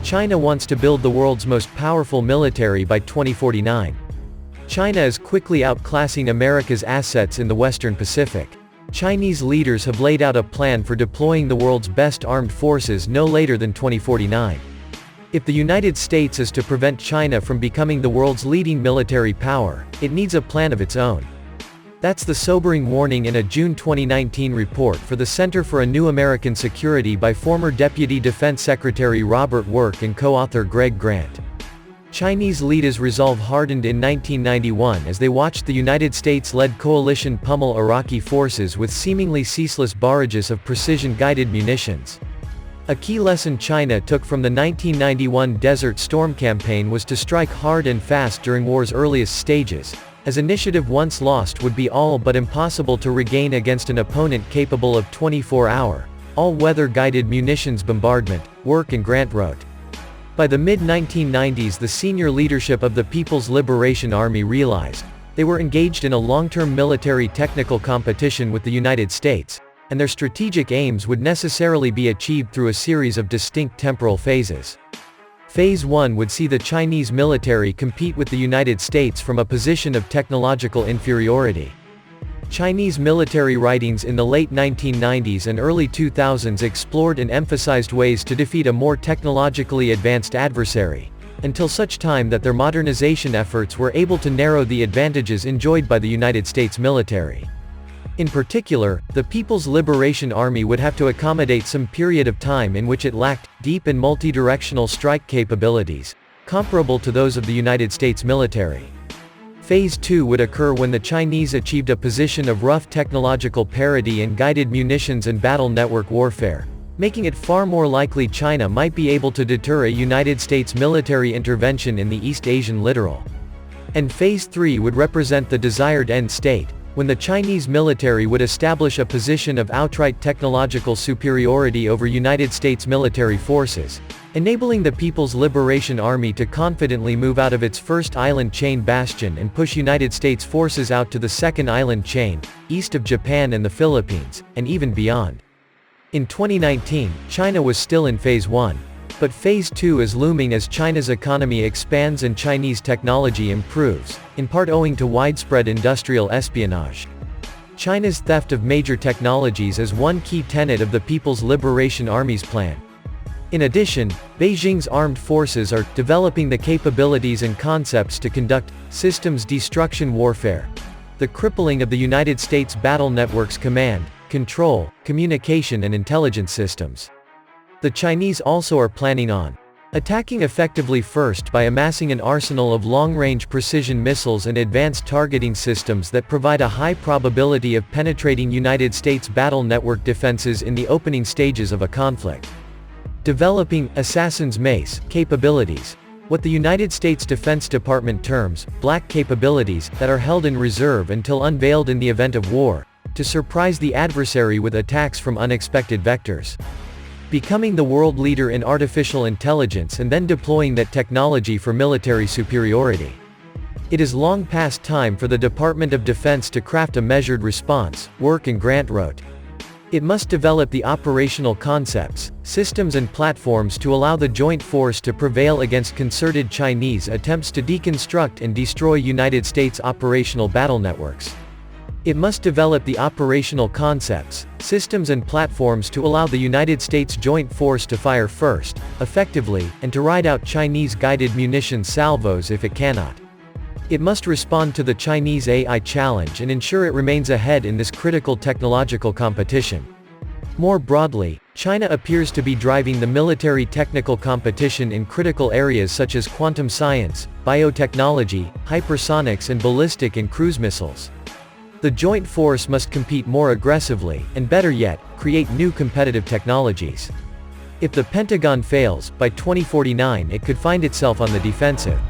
China wants to build the world's most powerful military by 2049. China is quickly outclassing America's assets in the Western Pacific. Chinese leaders have laid out a plan for deploying the world's best armed forces no later than 2049. If the United States is to prevent China from becoming the world's leading military power, it needs a plan of its own. That's the sobering warning in a June 2019 report for the Center for a New American Security by former Deputy Defense Secretary Robert Work and co-author Greg Grant. Chinese leaders resolve hardened in 1991 as they watched the United States-led coalition pummel Iraqi forces with seemingly ceaseless barrages of precision-guided munitions. A key lesson China took from the 1991 Desert Storm campaign was to strike hard and fast during war's earliest stages, as initiative once lost would be all but impossible to regain against an opponent capable of 24-hour, all-weather guided munitions bombardment, Work and Grant wrote. By the mid-1990s the senior leadership of the People's Liberation Army realized they were engaged in a long-term military technical competition with the United States, and their strategic aims would necessarily be achieved through a series of distinct temporal phases. Phase 1 would see the Chinese military compete with the United States from a position of technological inferiority. Chinese military writings in the late 1990s and early 2000s explored and emphasized ways to defeat a more technologically advanced adversary, until such time that their modernization efforts were able to narrow the advantages enjoyed by the United States military. In particular, the People's Liberation Army would have to accommodate some period of time in which it lacked deep and multi-directional strike capabilities, comparable to those of the United States military. Phase 2 would occur when the Chinese achieved a position of rough technological parity in guided munitions and battle network warfare, making it far more likely China might be able to deter a United States military intervention in the East Asian littoral. And Phase 3 would represent the desired end state, when the Chinese military would establish a position of outright technological superiority over United States military forces, enabling the People's Liberation Army to confidently move out of its first island chain bastion and push United States forces out to the second island chain, east of Japan and the Philippines, and even beyond. In 2019, China was still in Phase 1. But Phase 2 is looming as China's economy expands and Chinese technology improves, in part owing to widespread industrial espionage. China's theft of major technologies is one key tenet of the People's Liberation Army's plan. In addition, Beijing's armed forces are developing the capabilities and concepts to conduct systems destruction warfare, the crippling of the United States battle network's command, control, communication and intelligence systems. The Chinese also are planning on attacking effectively first by amassing an arsenal of long-range precision missiles and advanced targeting systems that provide a high probability of penetrating United States battle network defenses in the opening stages of a conflict. Developing assassin's mace capabilities, what the United States Defense Department terms black capabilities that are held in reserve until unveiled in the event of war, to surprise the adversary with attacks from unexpected vectors. Becoming the world leader in artificial intelligence and then deploying that technology for military superiority. It is long past time for the Department of Defense to craft a measured response, Work and Grant wrote. It must develop the operational concepts, systems and platforms to allow the joint force to prevail against concerted Chinese attempts to deconstruct and destroy United States operational battle networks. It must develop the operational concepts, systems and platforms to allow the United States joint force to fire first, effectively, and to ride out Chinese guided munitions salvos if it cannot. It must respond to the Chinese AI challenge and ensure it remains ahead in this critical technological competition. More broadly, China appears to be driving the military technical competition in critical areas such as quantum science, biotechnology, hypersonics and ballistic and cruise missiles. The joint force must compete more aggressively, and better yet, create new competitive technologies. If the Pentagon fails, by 2049 it could find itself on the defensive.